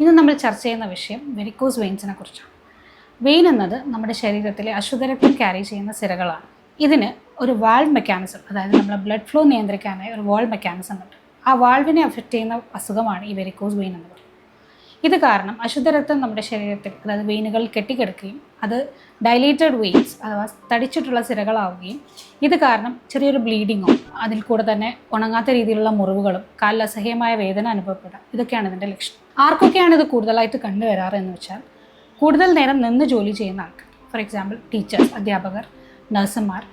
ഇന്ന് നമ്മൾ ചർച്ച ചെയ്യുന്ന വിഷയം വെരിക്കോസ് വെയിൻസിനെ കുറിച്ചാണ്. വെയിൻ എന്നത് നമ്മുടെ ശരീരത്തിലെ അശുദ്ധരക്തം ക്യാരി ചെയ്യുന്ന സിരകളാണ്. ഇതിന് ഒരു വാൾവ് മെക്കാനിസം, അതായത് നമ്മുടെ ബ്ലഡ് ഫ്ലോ നിയന്ത്രിക്കാനായി ഒരു വാൾവ് മെക്കാനിസം ഉണ്ട്. ആ വാൾവിനെ അഫക്റ്റ് ചെയ്യുന്ന അസുഖമാണ് ഈ വെരിക്കോസ് വെയിൻ എന്ന് പറയുന്നത്. ഇത് കാരണം അശുദ്ധരക്തം നമ്മുടെ ശരീരത്തിൽ, അതായത് വെയിനുകളിൽ കെട്ടിക്കിടക്കുകയും അത് ഡൈലേറ്റഡ് വെയിൻസ് അഥവാ തടിച്ചിട്ടുള്ള സിരകളാവുകയും ഇത് കാരണം ചെറിയൊരു ബ്ലീഡിങ്ങും അതിൽ കൂടെ തന്നെ ഉണങ്ങാത്ത രീതിയിലുള്ള മുറിവുകളും കാലിൽ അസഹ്യമായ വേദന അനുഭവപ്പെടുക, ഇതൊക്കെയാണ് ഇതിൻ്റെ ലക്ഷണം. ആർക്കൊക്കെയാണ് ഇത് കൂടുതലായിട്ട് കണ്ടുവരാറ് എന്ന് വെച്ചാൽ, കൂടുതൽ നേരം നിന്ന് ജോലി ചെയ്യുന്ന ആൾക്കാർ, ഫോർ എക്സാമ്പിൾ ടീച്ചേഴ്സ്, അധ്യാപകർ, നഴ്സുമാർ,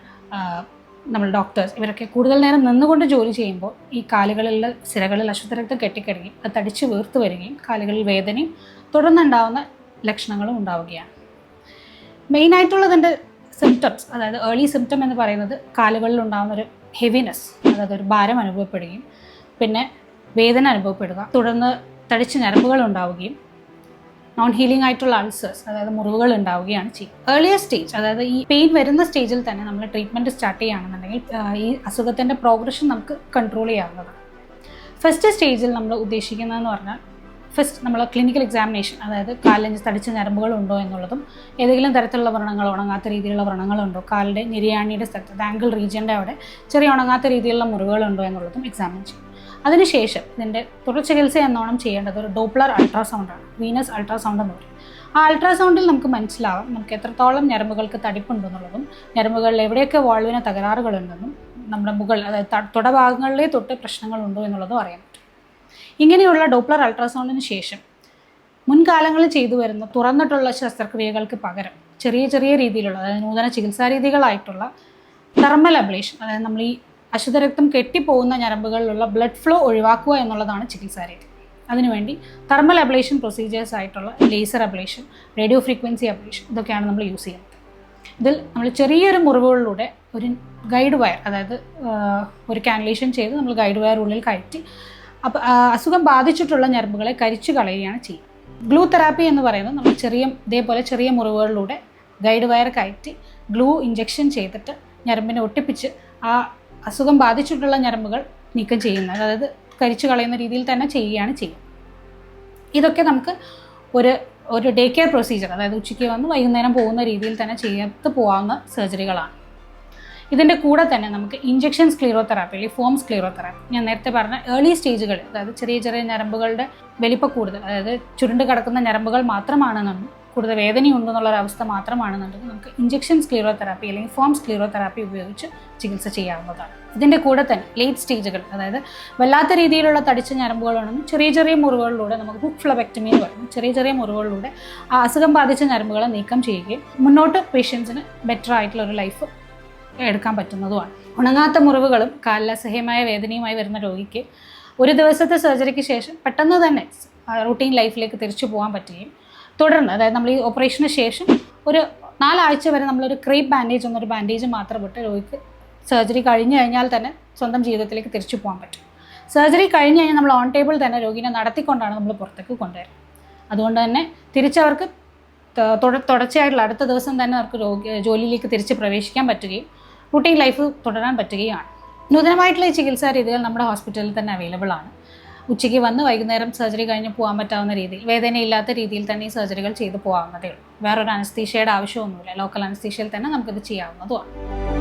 നമ്മൾ ഡോക്ടേഴ്സ്, ഇവരൊക്കെ കൂടുതൽ നേരം നിന്നുകൊണ്ട് ജോലി ചെയ്യുമ്പോൾ ഈ കാലുകളിലെ സിരകളിൽ അശുദ്ധരക്തം കെട്ടിക്കിടക്കുകയും അത് തടിച്ച് വീർത്ത് വരികയും കാലുകളിൽ വേദനയും തുടർന്നുണ്ടാവുന്ന ലക്ഷണങ്ങളും ഉണ്ടാവുകയാണ്. മെയിനായിട്ടുള്ളതിൻ്റെ സിംറ്റംസ്, അതായത് ഏർലി സിംറ്റം എന്ന് പറയുന്നത് കാലുകളിൽ ഉണ്ടാകുന്നൊരു ഹെവിനെസ്, അതായത് ഒരു ഭാരം അനുഭവപ്പെടുകയും പിന്നെ വേദന അനുഭവപ്പെടുക, തുടർന്ന് തടിച്ച് ഞരമ്പുകൾ ഉണ്ടാവുകയും നോൺ ഹീലിംഗ് ആയിട്ടുള്ള അൾസേഴ്സ്, അതായത് മുറിവുകൾ ഉണ്ടാവുകയാണ് ചെയ്യുക. ഏർലിയർ സ്റ്റേജ്, അതായത് ഈ പെയിൻ വരുന്ന സ്റ്റേജിൽ തന്നെ നമ്മൾ ട്രീറ്റ്മെൻറ്റ് സ്റ്റാർട്ട് ചെയ്യുകയാണെന്നുണ്ടെങ്കിൽ ഈ അസുഖത്തിൻ്റെ പ്രോഗ്രഷൻ നമുക്ക് കൺട്രോൾ ചെയ്യാവുന്നതാണ്. ഫസ്റ്റ് സ്റ്റേജിൽ നമ്മൾ ഉദ്ദേശിക്കുന്നതെന്ന് പറഞ്ഞാൽ, ഫസ്റ്റ് നമ്മൾ ക്ലിനിക്കൽ എക്സാമിനേഷൻ, അതായത് കാലിൽ തടിച്ച ഞരമ്പുകളുണ്ടോ എന്നുള്ളതും ഏതെങ്കിലും തരത്തിലുള്ള വ്രണങ്ങൾ, ഉണങ്ങാത്ത രീതിയിലുള്ള വ്രണങ്ങളുണ്ടോ, കാലിൻ്റെ നിര്യാണിയുടെ സ്ഥലത്ത് ആങ്കിൾ റീജിയൻ്റെ അവിടെ ചെറിയ ഉണങ്ങാത്ത രീതിയിലുള്ള മുറിവുകളുണ്ടോ എന്നുള്ളതും എക്സാമിൻ ചെയ്യും. അതിനുശേഷം ഇതിൻ്റെ തുടർ ചികിത്സ എന്നോണം ചെയ്യേണ്ടത് ഒരു ഡോപ്ലർ അൾട്രാസൗണ്ടാണ്, വീനസ് അൾട്രാസൗണ്ട് എന്ന് പറയും. ആ അൾട്രാസൗണ്ടിൽ നമുക്ക് മനസ്സിലാവാം നമുക്ക് എത്രത്തോളം ഞരമ്പുകൾക്ക് തടിപ്പുണ്ടെന്നുള്ളതും ഞരമ്പുകളിൽ എവിടെയൊക്കെ വാൾവിന് തകരാറുകളുണ്ടെന്നും നമ്മുടെ മുകൾ, അതായത് തുടഭാഗങ്ങളിലെ തൊട്ട് പ്രശ്നങ്ങളുണ്ടോ എന്നുള്ളതും അറിയാൻ പറ്റും. ഇങ്ങനെയുള്ള ഡോപ്ലർ അൾട്രാസൗണ്ടിന് ശേഷം മുൻകാലങ്ങളിൽ ചെയ്തു വരുന്ന തുറന്നിട്ടുള്ള ശസ്ത്രക്രിയകൾക്ക് പകരം ചെറിയ ചെറിയ രീതിയിലുള്ള, അതായത് നൂതന ചികിത്സാ രീതികളായിട്ടുള്ള തെർമൽ അബ്ലേഷൻ, അതായത് നമ്മൾ ഈ അശുദ്ധരക്തം കെട്ടിപ്പോകുന്ന ഞരമ്പുകളിലുള്ള ബ്ലഡ് ഫ്ലോ ഒഴിവാക്കുക എന്നുള്ളതാണ് ചികിത്സാ രീതി. അതിനുവേണ്ടി തെർമൽ അബ്ലേഷൻ പ്രൊസീജിയേഴ്സ് ആയിട്ടുള്ള laser ablation, radio frequency ablation, ഇതൊക്കെയാണ് നമ്മൾ യൂസ് ചെയ്യുന്നത്. ഇതിൽ നമ്മൾ ചെറിയൊരു മുറിവുകളിലൂടെ ഒരു ഗൈഡ് വയർ, അതായത് ഒരു കാനുലേഷൻ ചെയ്ത് നമ്മൾ ഗൈഡ് വയർ ഉള്ളിൽ കയറ്റി അപ്പോൾ അസുഖം ബാധിച്ചിട്ടുള്ള ഞരമ്പുകളെ കരിച്ചു കളയുകയാണ് ചെയ്യുക. ഗ്ലൂ തെറാപ്പി എന്ന് പറയുന്നത് നമ്മൾ ഇതേപോലെ ചെറിയ മുറിവുകളിലൂടെ ഗൈഡ് വയർ കയറ്റി ഗ്ലൂ ഇഞ്ചെക്ഷൻ ചെയ്തിട്ട് ഞരമ്പിനെ ഒട്ടിപ്പിച്ച് ആ അസുഖം ബാധിച്ചിട്ടുള്ള ഞരമ്പുകൾ നീക്കം ചെയ്യുന്നത്, അതായത് കരിച്ചു കളയുന്ന രീതിയിൽ തന്നെ ചെയ്യുകയാണ് ചെയ്യുക. ഇതൊക്കെ നമുക്ക് ഒരു ഡേ കെയർ പ്രൊസീജിയർ, അതായത് ഉച്ചയ്ക്ക് വന്ന് വൈകുന്നേരം പോകുന്ന രീതിയിൽ തന്നെ ചെയ്ത് പോകാവുന്ന സർജറികളാണ്. ഇതിൻ്റെ കൂടെ തന്നെ നമുക്ക് ഇഞ്ചെക്ഷൻ സ്ക്ലീറോതെറാപ്പി അല്ലെങ്കിൽ ഫോം സ്ക്ലീറോതെറാപ്പി, ഞാൻ നേരത്തെ പറഞ്ഞ ഏർലി സ്റ്റേജുകൾ, അതായത് ചെറിയ ചെറിയ ഞരമ്പുകളുടെ വലിപ്പം കൂടുതൽ, അതായത് ചുരുണ്ട് കിടക്കുന്ന ഞരമ്പുകൾ മാത്രമാണെന്നും കൂടുതൽ വേദനയുണ്ടെന്നുള്ളൊരവസ്ഥ മാത്രമാണെന്നുണ്ടെങ്കിൽ നമുക്ക് ഇഞ്ചെക്ഷൻ സ്ക്ലീറോതെറാപ്പി അല്ലെങ്കിൽ ഫോം സ്ക്ലീറോതെറാപ്പി ഉപയോഗിച്ച് ചികിത്സ ചെയ്യാവുന്നതാണ്. ഇതിൻ്റെ കൂടെ തന്നെ ലേറ്റ് സ്റ്റേജുകൾ, അതായത് വല്ലാത്ത രീതിയിലുള്ള തടിച്ച ഞരമ്പുകളാണെന്നും ചെറിയ ചെറിയ മുറിവുകളിലൂടെ നമുക്ക് ഹുക്ക് ഫ്ലബെക്ടമി എന്ന് പറയുന്നത് ചെറിയ ചെറിയ മുറിവുകളിലൂടെ ആ അസുഖം ബാധിച്ച ഞരമ്പുകളെ നീക്കം ചെയ്യുകയും മുന്നോട്ട് പേഷ്യൻസിന് ബെറ്റർ ആയിട്ടുള്ള ഒരു ലൈഫ് എടുക്കാൻ പറ്റുന്നതുമാണ്. ഉണങ്ങാത്ത മുറിവുകളും കാലിൽ അസഹ്യമായ വേദനയുമായി വരുന്ന രോഗിക്ക് ഒരു ദിവസത്തെ സർജറിക്ക് ശേഷം പെട്ടെന്ന് തന്നെ റൂട്ടീൻ ലൈഫിലേക്ക് തിരിച്ചു പോകാൻ പറ്റുകയും തുടർന്ന്, അതായത് നമ്മൾ ഈ ഓപ്പറേഷന് ശേഷം ഒരു 4 ആഴ്ച വരെ നമ്മളൊരു ക്രേപ്പ് ബാൻഡേജ് എന്നൊരു ബാൻഡേജ് മാത്രം ഇട്ട് രോഗിക്ക് സർജറി കഴിഞ്ഞ് കഴിഞ്ഞാൽ തന്നെ സ്വന്തം ജീവിതത്തിലേക്ക് തിരിച്ചു പോകാൻ പറ്റും. സർജറി കഴിഞ്ഞ് കഴിഞ്ഞാൽ നമ്മൾ ഓൺ ടേബിൾ തന്നെ രോഗിനെ നടത്തിക്കൊണ്ടാണ് നമ്മൾ പുറത്തേക്ക് കൊണ്ടുവരുന്നത്. അതുകൊണ്ട് തന്നെ തിരിച്ചവർക്ക് തുടർച്ചയായിട്ടുള്ള അടുത്ത ദിവസം തന്നെ അവർക്ക് ജോലിയിലേക്ക് തിരിച്ച് പ്രവേശിക്കാൻ പറ്റുകയും റൂട്ടീൻ ലൈഫ് തുടരാൻ പറ്റുകയാണ്. നൂതനമായിട്ടുള്ള ഈ ചികിത്സാ രീതികൾ നമ്മുടെ ഹോസ്പിറ്റലിൽ തന്നെ അവൈലബിൾ ആണ്. ഉച്ചയ്ക്ക് വന്ന് വൈകുന്നേരം സർജറി കഴിഞ്ഞ് പോകാൻ പറ്റാവുന്ന രീതിയിൽ, വേദനയില്ലാത്ത രീതിയിൽ തന്നെ ഈ സർജറികൾ ചെയ്ത് പോകാവുന്നതേ ഉള്ളൂ. വേറൊരു അനസ്തീഷ്യയുടെ ആവശ്യമൊന്നുമില്ല. ലോക്കൽ അനസ്തീഷ്യയിൽ തന്നെ നമുക്കിത് ചെയ്യാവുന്നതുമാണ്.